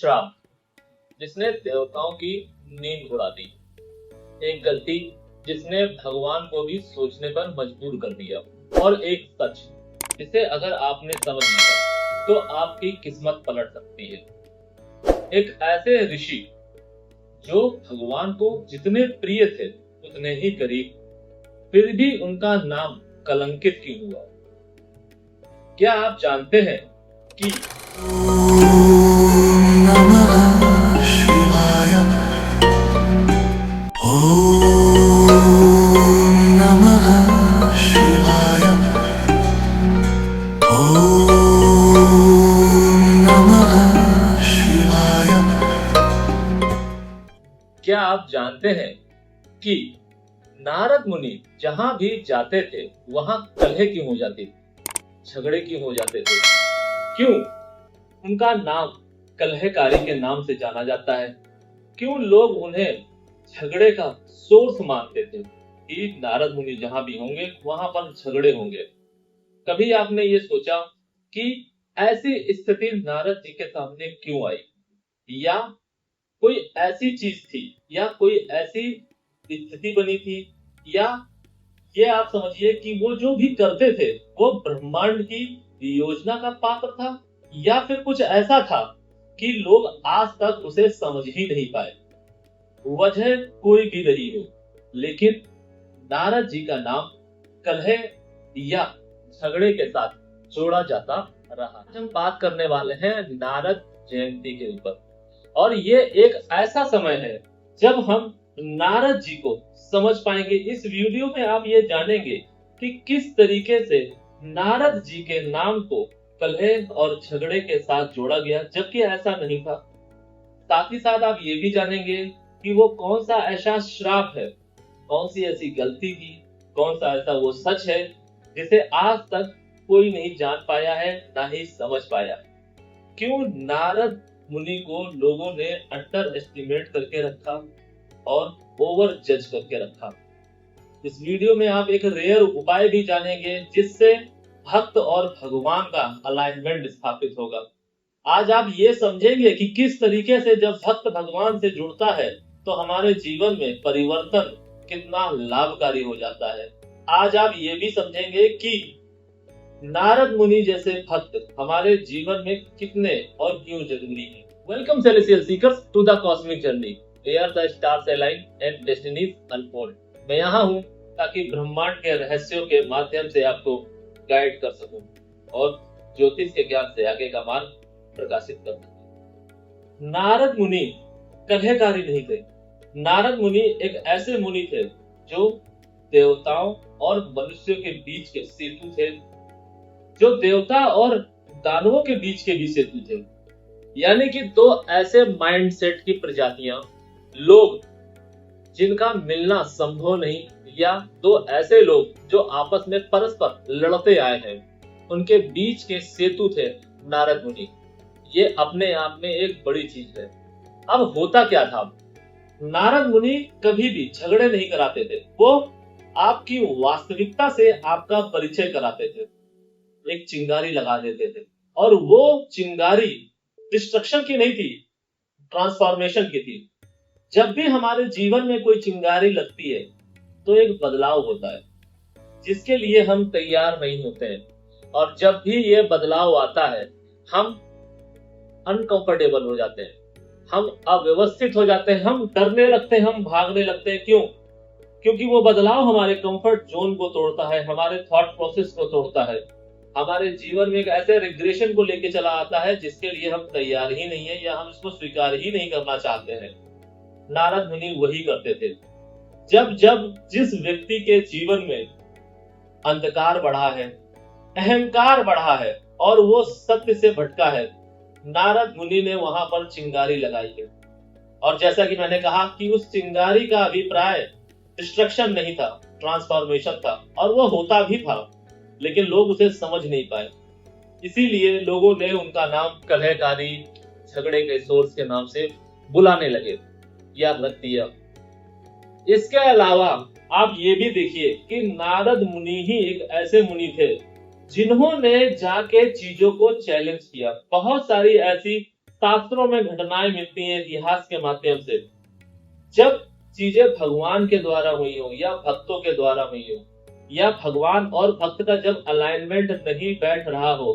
श्राप जिसने देवताओं की नींद उड़ा दी, एक गलती जिसने भगवान को भी सोचने पर मजबूर कर दिया, और एक सच जिसे अगर आपने समझ लिया तो आपकी किस्मत पलट सकती है। एक ऐसे ऋषि जो भगवान को जितने प्रिय थे उतने ही करीब, फिर भी उनका नाम कलंकित क्यों हुआ? क्या आप जानते हैं कि क्या आप जानते हैं कि नारद मुनि जहां भी जाते थे वहां कलह क्यों हो जाती थी, झगड़े क्यों हो जाते थे? क्यों उनका नाम कलहकारी के नाम से जाना जाता है? क्यों लोग उन्हें झगड़े का सोर्स मानते थे कि नारद मुनि जहां भी होंगे वहां पर झगड़े होंगे? कभी आपने ये सोचा कि ऐसी स्थिति नारद जी के सामने क्यों आई? या कोई ऐसी चीज थी, या कोई ऐसी स्थिति बनी थी, या ये आप समझिए कि वो जो भी करते थे वो ब्रह्मांड की योजना का पात्र था, या फिर कुछ ऐसा था कि लोग आज तक उसे समझ ही नहीं पाए। वजह कोई भी रही हो, लेकिन नारद जी का नाम कलह या झगड़े के साथ जोड़ा जाता रहा। आज हम बात करने वाले हैं नारद जयंती के ऊपर, और ये एक ऐसा समय है जब हम नारद जी को समझ पाएंगे। इस वीडियो में आप ये जानेंगे कि किस तरीके से नारद जी के नाम को कलह और झगड़े के साथ जोड़ा गया, जबकि ऐसा नहीं था। साथ ही साथ आप ये भी जानेंगे कि वो कौन सा ऐसा श्राप है, कौन सी ऐसी गलती थी, कौन सा ऐसा वो सच है जिसे आज तक कोई नहीं जान पाया है, ना ही समझ पाया। क्यों नारद मुनि को लोगों ने अंडर एस्टिमेट करके रखा और ओवर जज करके रखा। इस वीडियो में आप एक रेयर उपाय भी जानेंगे जिससे भक्त और भगवान का अलाइनमेंट स्थापित होगा। आज आप ये समझेंगे कि किस तरीके से जब भक्त भगवान से जुड़ता है तो हमारे जीवन में परिवर्तन कितना लाभकारी हो जाता है। आज आप ये भी समझेंगे कि नारद मुनि जैसे भक्त हमारे जीवन में कितने और क्यों जरूरी हैं। Welcome celestial seekers to the cosmic journey, where the stars align and destinies unfold. मैं यहाँ हूँ ताकि ब्रह्मांड के रहस्यों के माध्यम से आपको गाइड कर सकूं और ज्योतिष के ज्ञान से आगे का मार्ग प्रकाशित कर सकूं। नारद मुनि कलहकारी नहीं थे। नारद मुनि एक ऐसे मुनि थे जो देवताओं और मनुष्यों के बीच के सेतु थे, जो देवता और दानवों के बीच के भी सेतु थे। यानी कि दो ऐसे माइंडसेट की प्रजातियां, लोग जिनका मिलना संभव नहीं, या दो ऐसे लोग जो आपस में परस्पर लड़ते आए हैं, उनके बीच के सेतु थे नारद मुनि। ये अपने आप में एक बड़ी चीज है। अब होता क्या था? नारद मुनि कभी भी झगड़े नहीं कराते थे, वो आपकी वास्तविकता से आपका परिचय कराते थे। एक चिंगारी लगा देते थे, और वो चिंगारी डिस्ट्रक्शन की नहीं थी, ट्रांसफॉर्मेशन की थी। जब भी हमारे जीवन में कोई चिंगारी लगती है तो एक बदलाव होता है जिसके लिए हम तैयार नहीं होते हैं, और जब भी ये बदलाव आता है हम अनकंफर्टेबल हो जाते हैं, हम अव्यवस्थित हो जाते हैं, हम डरने लगते हैं, हम भागने लगते हैं। क्यों? क्योंकि वो बदलाव हमारे कंफर्ट जोन को तोड़ता है, हमारे थॉट प्रोसेस को तोड़ता है, हमारे जीवन में एक ऐसे रिग्रेशन को लेके चला आता है जिसके लिए हम तैयार ही नहीं है, या हम इसको स्वीकार ही नहीं करना चाहते हैं। नारद मुनि वही करते थे। जब जब जिस व्यक्ति के जीवन में अंधकार बढ़ा है, अहंकार बढ़ा है, और वो सत्य से भटका है, नारद मुनि ने वहां पर चिंगारी लगाई है। और जैसा कि मैंने कहा कि उस चिंगारी का अभिप्राय डिस्ट्रक्शन नहीं था, ट्रांसफॉर्मेशन था, और वो होता भी था, लेकिन लोग उसे समझ नहीं पाए। इसीलिए लोगों ने उनका नाम कलहकारी, झगड़े के सोर्स के नाम से बुलाने लगे या रख दिया। इसके अलावा आप ये भी देखिए कि नारद मुनि ही एक ऐसे मुनि थे जिन्होंने जाके चीजों को चैलेंज किया। बहुत सारी ऐसी शास्त्रों में घटनाएं मिलती हैं इतिहास के माध्यम से। जब चीजें भगवान के द्वारा हुई हो या भक्तों के द्वारा हुई हो या भगवान और भक्त का जब अलाइनमेंट नहीं बैठ रहा हो,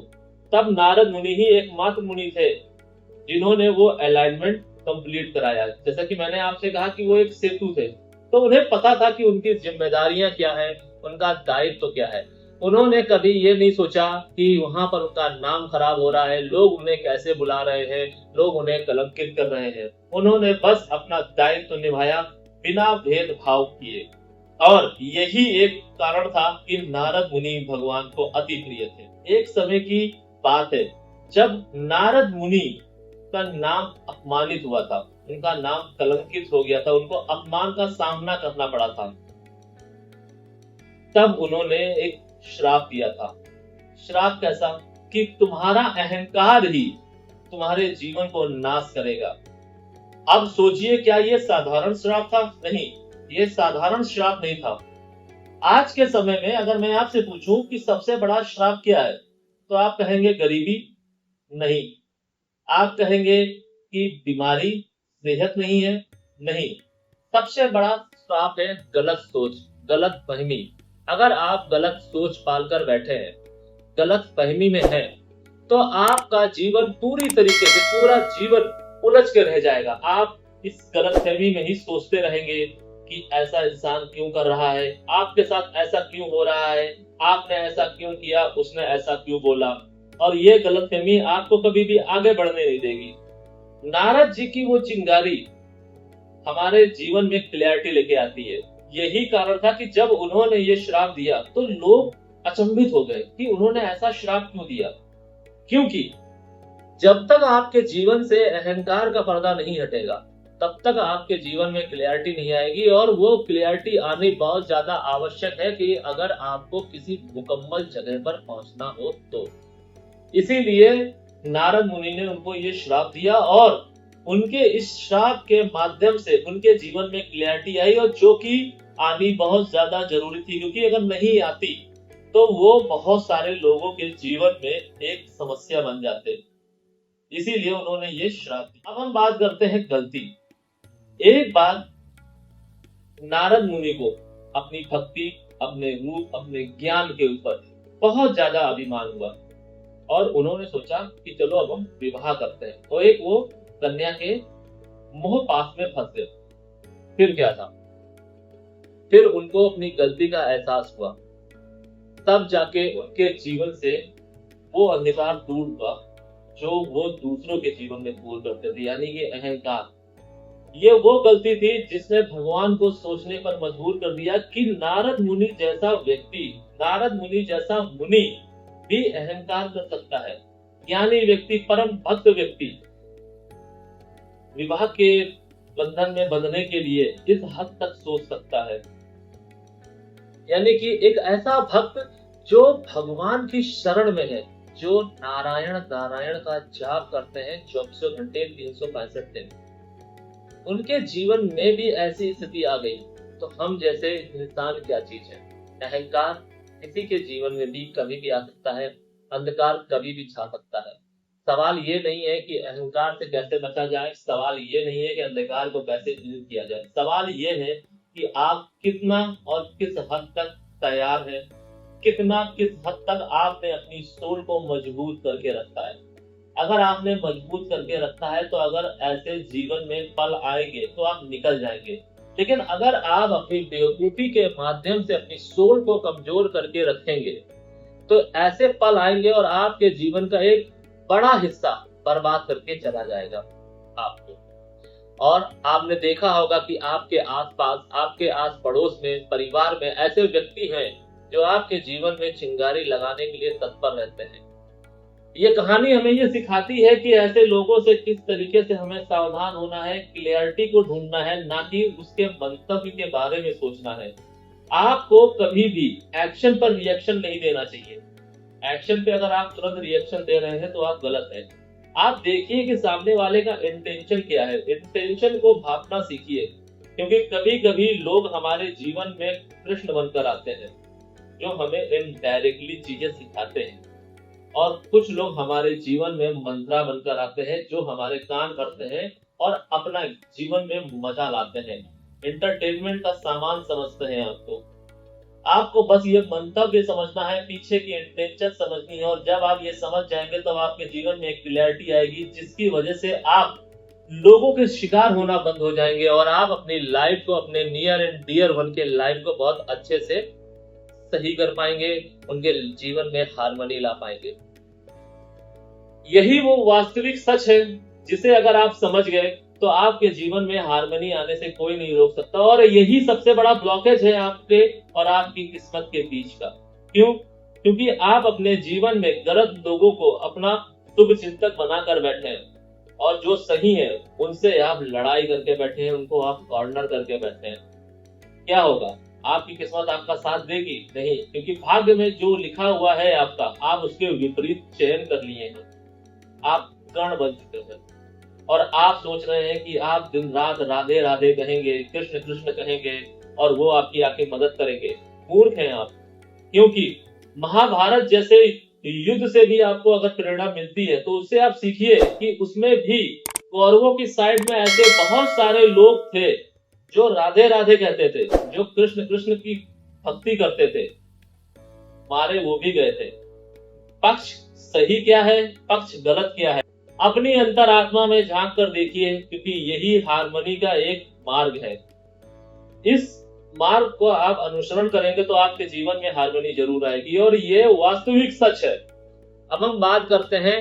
तब नारद मुनि ही एकमात्र मुनि थे जिन्होंने वो अलाइनमेंट कंप्लीट कराया। जैसा कि मैंने आपसे कहा कि वो एक सेतु थे, तो उन्हें पता था कि उनकी जिम्मेदारियां क्या है, उनका दायित्व क्या है। उन्होंने कभी ये नहीं सोचा कि वहां पर उनका नाम खराब हो रहा है, लोग उन्हें कैसे बुला रहे हैं, लोग उन्हें कलंकित कर रहे हैं। उन्होंने बस अपना दायित्व निभाया बिना भेदभाव किए, और यही एक कारण था कि नारद मुनि भगवान को अति प्रिय थे। एक समय की बात है जब नारद मुनि का नाम अपमानित हुआ था, उनका नाम कलंकित हो गया था, उनको अपमान का सामना करना पड़ा था। तब उन्होंने एक श्राप दिया था। श्राप कैसा? कि तुम्हारा अहंकार ही तुम्हारे जीवन को नाश करेगा। अब सोचिए, क्या ये साधारण श्राप था? नहीं, ये साधारण श्राप नहीं था। आज के समय में अगर मैं आपसे पूछूं कि सबसे बड़ा श्राप क्या है, तो आप कहेंगे गरीबी नहीं, आप कहेंगे कि बीमारी, सेहत नहीं है, नहीं। सबसे बड़ा श्राप है गलत सोच, गलत फहमी। अगर आप गलत सोच पालकर बैठे हैं, गलत फहमी में हैं, तो आपका जीवन पूरी तरीके से, पूरा जीवन उलझ के रह जाएगा। आप इस गलत फहमी में ही सोचते रहेंगे कि ऐसा इंसान क्यों कर रहा है, आपके साथ ऐसा क्यों हो रहा है, आपने ऐसा क्यों किया, उसने ऐसा क्यों बोला। और ये गलतफहमी आपको कभी भी आगे बढ़ने नहीं देगी। नारद जी की वो चिंगारी हमारे जीवन में क्लैरिटी लेके आती है। यही कारण था कि जब उन्होंने ये श्राप दिया तो लोग अचंभित हो गए कि उन्होंने ऐसा श्राप क्यों दिया। क्योंकि जब तक आपके जीवन से अहंकार का पर्दा नहीं हटेगा, तब तक आपके जीवन में क्लैरिटी नहीं आएगी। और वो क्लैरिटी आनी बहुत ज्यादा आवश्यक है कि अगर आपको किसी मुकम्मल जगह पर पहुंचना हो तो। इसीलिए नारद मुनि ने उनको ये श्राप दिया, और उनके इस श्राप के माध्यम से उनके जीवन में क्लैरिटी आई, और जो कि आनी बहुत ज्यादा जरूरी थी, क्योंकि अगर नहीं आती तो वो बहुत सारे लोगों के जीवन में एक समस्या बन जाते। इसीलिए उन्होंने ये श्राप दिया। अब हम बात करते हैं गलती। एक बार नारद मुनि को अपनी भक्ति, अपने रूप, अपने ज्ञान के ऊपर बहुत ज्यादा अभिमान हुआ, और उन्होंने सोचा कि चलो अब हम विवाह करते हैं। तो एक वो कन्या के मोह पास में फंस गए। फिर क्या था? फिर उनको अपनी गलती का एहसास हुआ, तब जाके उनके जीवन से वो अंधकार दूर हुआ जो वो दूसरों के जीवन में दूर करते थे, यानी कि अहंकार। ये वो गलती थी जिसने भगवान को सोचने पर मजबूर कर दिया कि नारद मुनि जैसा व्यक्ति, नारद मुनि जैसा मुनि भी अहंकार कर सकता है। ज्ञानी व्यक्ति, परम भक्त व्यक्ति विवाह के बंधन में बंधने के लिए इस हद तक सोच सकता है। यानी कि एक ऐसा भक्त जो भगवान की शरण में है, जो नारायण नारायण का जाप करते हैं 24 घंटे 365 दिन, उनके जीवन में भी ऐसी स्थिति आ गई, तो हम जैसे इंसान क्या चीज है? अहंकार किसी के जीवन में भी कभी भी आ सकता है, अंधकार कभी भी छा सकता है। सवाल ये नहीं है कि अहंकार से कैसे बचा जाए, सवाल ये नहीं है कि अंधकार को कैसे दूर किया जाए, सवाल ये है कि आप कितना और किस हद तक तैयार है, किस हद तक आपने अपनी सोल को मजबूत करके रखा है। अगर आपने मजबूत करके रखा है तो अगर ऐसे जीवन में पल आएंगे तो आप निकल जाएंगे। लेकिन अगर आप अपनी बेवकूफी के माध्यम से अपनी सोल को कमजोर करके रखेंगे तो ऐसे पल आएंगे और आपके जीवन का एक बड़ा हिस्सा बर्बाद करके चला जाएगा आपको। और आपने देखा होगा कि आपके आसपास, आपके आस पड़ोस में, परिवार में ऐसे व्यक्ति हैं जो आपके जीवन में चिंगारी लगाने के लिए तत्पर रहते हैं। ये कहानी हमें ये सिखाती है कि ऐसे लोगों से किस तरीके से हमें सावधान होना है, क्लैरिटी को ढूंढना है, ना कि उसके मंतव्य के बारे में सोचना है। आपको कभी भी एक्शन पर रिएक्शन नहीं देना चाहिए। एक्शन पे अगर आप तुरंत रिएक्शन दे रहे हैं तो आप गलत हैं। आप देखिए कि सामने वाले का इंटेंशन क्या है, इंटेंशन को भापना सीखिए, क्योंकि कभी कभी लोग हमारे जीवन में कृष्ण बनकर आते हैं जो हमें इनडायरेक्टली चीजें सिखाते हैं। और कुछ लोग हमारे जीवन में मंत्रा बनकर आते हैं जो हमारे कान भरते हैं और अपना जीवन में मजा लाते हैं, एंटरटेनमेंट का सामान समझते हैं आपको। आपको बस ये मंतव्य समझना है, पीछे की इंटेंशन समझनी है, और जब आप ये समझ जाएंगे तब आपके जीवन में एक क्लैरिटी आएगी जिसकी वजह से आप लोगों के शिकार होना बंद हो जाएंगे और आप अपनी लाइफ को, अपने नियर एंड डियर वन के लाइफ को बहुत अच्छे से सही कर पाएंगे, उनके जीवन में हार्मनी ला पाएंगे। यही वो वास्तविक सच है जिसे अगर आप समझ गए तो आपके जीवन में हार्मनी आने से कोई नहीं रोक सकता, और यही सबसे बड़ा ब्लॉकेज है आपके और आपकी किस्मत के बीच का। क्यों? क्योंकि आप अपने जीवन में गलत लोगों को अपना शुभ चिंतक बनाकर बैठे हैं और जो सही है उनसे आप लड़ाई करके बैठे हैं, उनको आप कॉर्नर करके बैठे हैं। क्या होगा? आपकी किस्मत आपका साथ देगी? नहीं, क्योंकि भाग्य में जो लिखा हुआ है आपका, आप उसके विपरीत चयन कर लिए हैं, आप कर्ण बन चुके हैं और आप सोच रहे हैं कि आप दिन रात राधे राधे कहेंगे, कृष्ण कृष्ण कहेंगे और वो आपकी आके मदद करेंगे। मूर्ख हैं आप। क्योंकि महाभारत जैसे युद्ध से भी आपको अगर प्रेरणा मिलती है तो उससे आप सीखिए कि उसमें भी कौरवों की साइड में ऐसे बहुत सारे लोग थे जो राधे राधे कहते थे, जो कृष्ण कृष्ण की भक्ति करते थे, मारे वो भी गए थे। पक्ष सही क्या है, पक्ष गलत क्या है, अपनी अंतरात्मा में झांक कर देखिए, क्योंकि यही हार्मनी का एक मार्ग है। इस मार्ग को आप अनुसरण करेंगे तो आपके जीवन में हार्मनी जरूर आएगी और ये वास्तविक सच है। अब हम बात करते हैं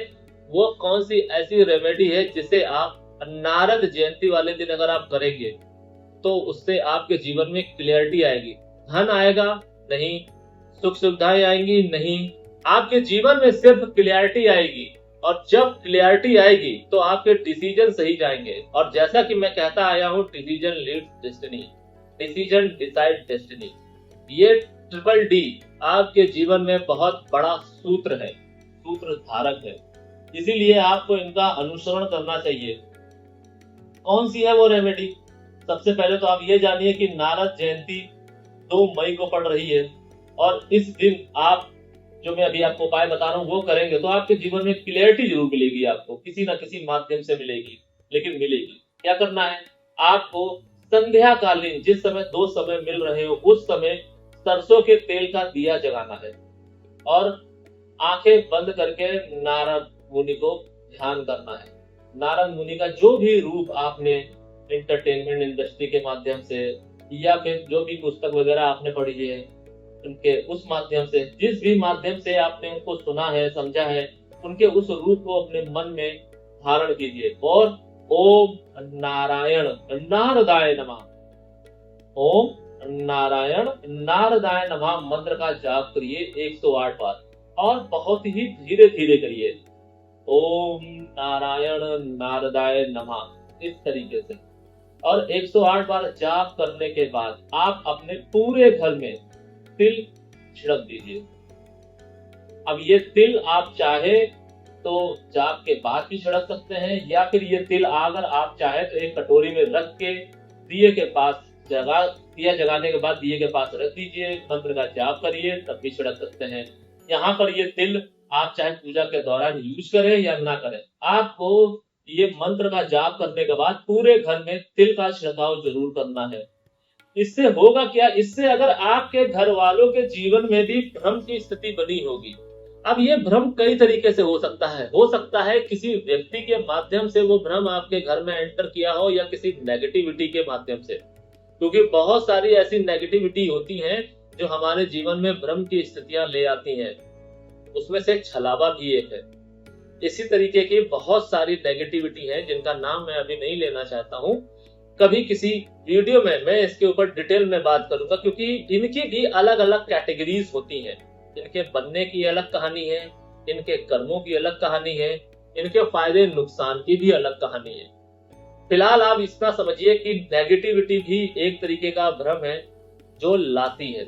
वो कौन सी ऐसी रेमेडी है जिसे आप नारद जयंती वाले दिन अगर आप करेंगे तो उससे आपके जीवन में क्लियरिटी आएगी। धन आएगा? नहीं। सुख सुविधाएं आएंगी? नहीं। आपके जीवन में सिर्फ क्लियरिटी आएगी, और जब क्लियरिटी आएगी तो आपके डिसीजन सही जाएंगे। और जैसा कि मैं कहता आया हूं, decision leads destiny, decision decide destiny. ये ट्रिपल डी आपके जीवन में बहुत बड़ा सूत्र है, सूत्र धारक है, इसीलिए आपको इनका अनुसरण करना चाहिए। कौन सी है वो रेमेडी? सबसे पहले तो आप ये जानिए कि नारद जयंती 2 मई को पड़ रही है और इस दिन आप जो मैं अभी आपको उपाय बता रहा हूँ वो करेंगे तो आपके जीवन में क्लियरिटी जरूर मिलेगी, आपको किसी ना किसी माध्यम से मिलेगी, लेकिन मिलेगी। क्या करना है आपको? संध्या कालीन जिस समय 2 समय मिल रहे हो उस समय सरसों के तेल का दिया जलाना है और आंखें बंद करके नारद मुनि को ध्यान करना है। नारद मुनि का जो भी रूप आपने एंटरटेनमेंट इंडस्ट्री के माध्यम से या फिर जो भी पुस्तक वगैरह आपने पढ़ी है उनके उस माध्यम से, जिस भी माध्यम से आपने उनको सुना है, समझा है, उनके उस रूप को अपने मन में धारण कीजिए और ओम नारायण नारदाय नमः, ओम नारायण नारदाय नमः मंत्र का जाप करिए 108 बार और बहुत ही धीरे धीरे करिए। ओम नारायण नारदाय नमः इस तरीके से, और 108 बार जाप करने के बाद आप अपने पूरे घर में तिल छिड़क दीजिए। अब ये तिल आप चाहे तो जाप के बाद भी छिड़क सकते हैं या फिर ये तिल अगर आप चाहे तो एक कटोरी में रख के दिए के पास दिया जगाने के बाद दिए के पास रख दीजिए, मंत्र का जाप करिए, तब भी छिड़क सकते हैं। यहाँ पर ये तिल आप चाहे पूजा के दौरान यूज करें या ना करें, आपको ये मंत्र का जाप करने के बाद पूरे घर में तिल का छिड़काव जरूर करना है। इससे होगा क्या? इससे अगर आपके घर वालों के जीवन में भी भ्रम की स्थिति बनी होगी। अब ये भ्रम कई तरीके से हो सकता है किसी व्यक्ति के माध्यम से वो भ्रम आपके घर में एंटर किया हो या किसी नेगेटिविटी के माध्यम से, क्योंकि बहुत सारी ऐसी नेगेटिविटी होती हैं जो हमारे जीवन में भ्रम की स्थितियां ले आती हैं, उसमें से छलावा भी एक है। इसी तरीके की बहुत सारी नेगेटिविटी है जिनका नाम मैं अभी नहीं लेना चाहता हूँ, कभी किसी वीडियो में मैं इसके ऊपर डिटेल में बात करूंगा, क्योंकि इनकी भी अलग अलग कैटेगरीज होती हैं। इनके बनने की अलग कहानी है, इनके कर्मों की अलग कहानी है, इनके फायदे नुकसान की भी अलग कहानी है। फिलहाल आप इतना समझिए कि नेगेटिविटी भी एक तरीके का भ्रम है जो लाती है।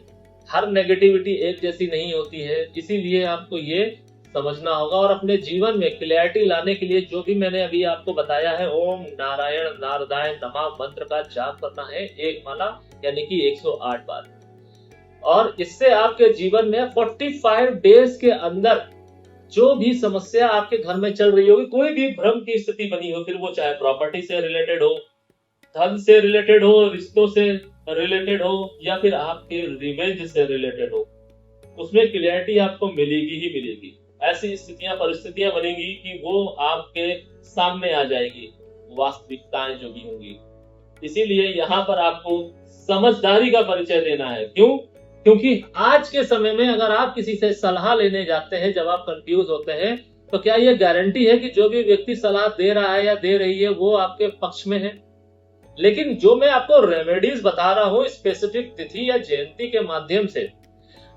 हर नेगेटिविटी एक जैसी नहीं होती है, इसीलिए आपको ये समझना होगा और अपने जीवन में क्लैरिटी लाने के लिए जो भी मैंने अभी आपको बताया है, ओम नारायण नारदाय नमः मंत्र का जाप करना है एक माला यानी कि 108 बार, और इससे आपके जीवन में 45 डेज के अंदर जो भी समस्या आपके घर में चल रही होगी, कोई भी भ्रम की स्थिति बनी हो, फिर वो चाहे प्रॉपर्टी से रिलेटेड हो, धन से रिलेटेड हो, रिश्तों से रिलेटेड हो, या फिर आपके रिवेंज से रिलेटेड हो, उसमें क्लियरिटी आपको मिलेगी ही मिलेगी। ऐसी स्थितियां परिस्थितियां बनेंगी कि वो आपके सामने आ जाएगी, वास्तविकताएं जो भी होंगी। इसीलिए यहाँ पर आपको समझदारी का परिचय देना है। क्यों? क्योंकि आज के समय में अगर आप किसी से सलाह लेने जाते हैं, जब आप कंफ्यूज होते हैं, तो क्या ये गारंटी है कि जो भी व्यक्ति सलाह दे रहा है या दे रही है वो आपके पक्ष में है? लेकिन जो मैं आपको रेमेडीज बता रहा हूँ स्पेसिफिक तिथि या जयंती के माध्यम से,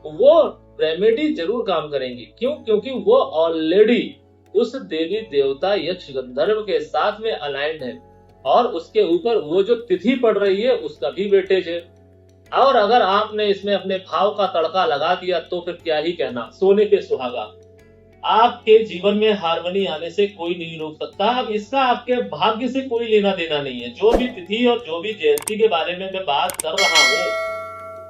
वो रेमेडी जरूर काम करेंगी। क्यों? क्योंकि वो ऑलरेडी उस देवी देवता यक्ष गंधर्व के साथ में अलाइंड है, और उसके ऊपर वो जो तिथि पड़ रही है उसका भी वेटेज है। और अगर आपने इसमें अपने भाव का तड़का लगा दिया तो फिर क्या ही कहना, सोने पे सुहागा। आपके जीवन में हार्मनी आने से कोई नहीं रोक सकता। अब इसका आपके भाग्य से कोई लेना देना नहीं है। जो भी तिथि और जो भी जयंती के बारे में मैं बात कर रहा हूँ,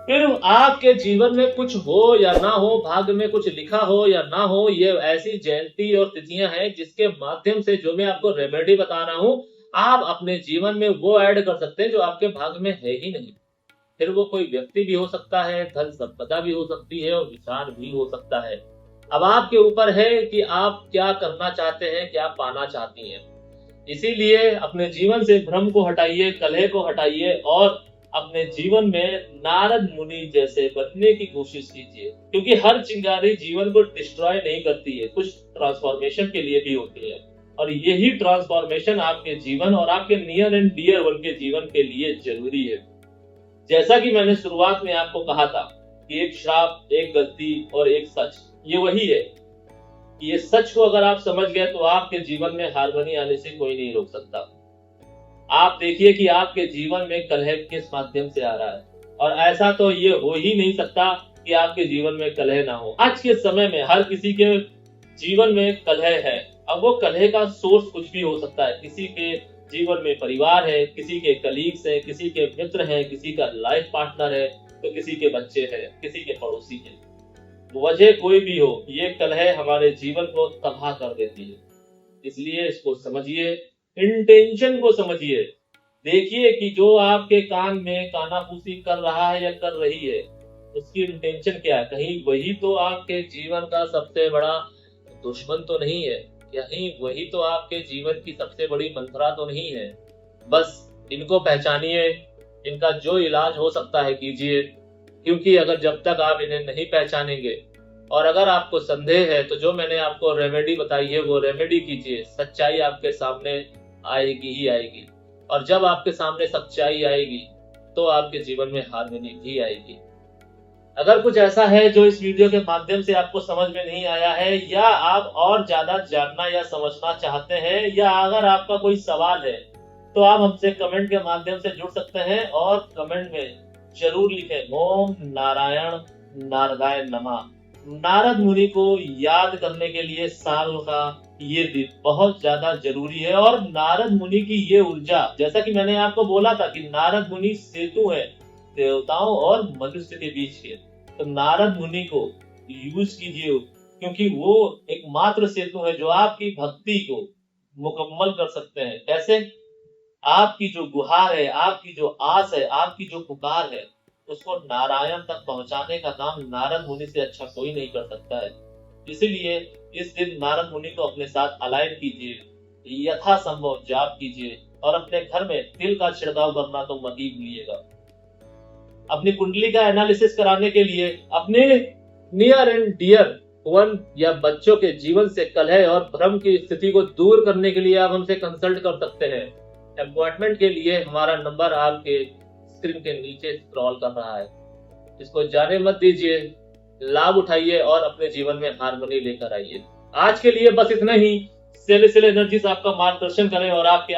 फिर आपके जीवन में कुछ हो या ना हो, भाग्य में कुछ लिखा हो या ना हो, ये ऐसी जयंती और तिथियां हैं जिसके माध्यम से जो मैं आपको रेमेडी बता रहा हूँ, आप अपने जीवन में वो ऐड कर सकते हैं जो आपके भाग्य में है ही नहीं। फिर वो कोई व्यक्ति भी हो सकता है, धन संपदा भी हो सकती है, और विचार भी हो सकता है। अब आपके ऊपर है कि आप क्या करना चाहते हैं, क्या पाना चाहती हैं। इसीलिए अपने जीवन से भ्रम को हटाइए, कलह को हटाइए, और अपने जीवन में नारद मुनि जैसे बनने की कोशिश कीजिए। क्योंकि हर चिंगारी जीवन को डिस्ट्रॉय नहीं करती है, कुछ ट्रांसफॉर्मेशन के लिए भी होती है, और यही ट्रांसफॉर्मेशन आपके जीवन और आपके नियर एंड डियर वन के जीवन के लिए जरूरी है। जैसा कि मैंने शुरुआत में आपको कहा था कि एक श्राप, एक गलती और एक सच, ये वही है। ये सच को अगर आप समझ गए तो आपके जीवन में हार्मनी आने से कोई नहीं रोक सकता। आप देखिए कि आपके जीवन में कलह किस माध्यम से आ रहा है, और ऐसा तो ये हो ही नहीं सकता कि आपके जीवन में कलह ना हो। आज के समय में हर किसी के जीवन में कलह है। अब वो कलह का सोर्स कुछ भी हो सकता है। किसी के जीवन में परिवार है, किसी के कलीग्स है, किसी के मित्र हैं, किसी का लाइफ पार्टनर है, तो किसी के बच्चे हैं, किसी के पड़ोसी हैं। वजह कोई भी हो, ये कलह हमारे जीवन को तबाह कर देती है। इसलिए इसको समझिए, इंटेंशन को समझिए। देखिए कि जो आपके कान में कानाफूसी कर रहा है या कर रही है, उसकी इंटेंशन क्या है। कहीं वही तो आपके जीवन का सबसे बड़ा दुश्मन तो नहीं है, कहीं वही तो आपके जीवन की सबसे बड़ी मंत्रा तो नहीं है। बस इनको पहचानिए, इनका जो इलाज हो सकता है कीजिए। क्योंकि अगर जब तक आप इन्हें नहीं पहचानेंगे, और अगर आपको संदेह है, तो जो मैंने आपको रेमेडी बताई है वो रेमेडी कीजिए। सच्चाई आपके सामने आएगी ही आएगी, और जब आपके सामने सच्चाई आएगी तो आपके जीवन में हार्मनी भी आएगी। अगर कुछ ऐसा है जो इस वीडियो के माध्यम से आपको समझ में नहीं आया है, या आप और ज्यादा जानना या समझना चाहते हैं, या अगर आपका कोई सवाल है, तो आप हमसे कमेंट के माध्यम से जुड़ सकते हैं, और कमेंट में जरूर लिखें ओम नारायण नारदाय नमः। नारद मुनि को याद करने के लिए साल का ये दिन बहुत ज्यादा जरूरी है। और नारद मुनि की ये ऊर्जा, जैसा कि मैंने आपको बोला था कि नारद मुनि सेतु है देवताओं और मनुष्य के बीच के, तो नारद मुनि को यूज कीजिए, क्योंकि वो एकमात्र सेतु है जो आपकी भक्ति को मुकम्मल कर सकते हैं। कैसे? आपकी जो गुहार है, आपकी जो आस है, आपकी जो पुकार है, उसको नारायण तक पहुंचाने का काम नारद मुनि से अच्छा कोई नहीं कर सकता है। इसीलिए इस दिन नारद मुनि को अपने साथ अलाइन कीजिए, यथासंभव जाप कीजिए, और अपने घर में तिल का छिड़काव करना तो मत ही भूलिएगा। अपनी कुंडली का एनालिसिस कराने के लिए अपने नियर एंड डियर वन या बच्चों के जीवन से कलह और भ्रम की स्थिति को दूर करने के लिए आप हमसे कंसल्ट कर सकते हैं। अपॉइंटमेंट के लिए हमारा नंबर आपके स्क्रीन के नीचे स्क्रॉल कर रहा है। इसको जाने मत दीजिए, लाभ उठाइए और अपने जीवन में हार्मनी लेकर आइए। आज के लिए बस इतना ही। सेलेस्टियल एनर्जीज आपका मार्गदर्शन करें और आपके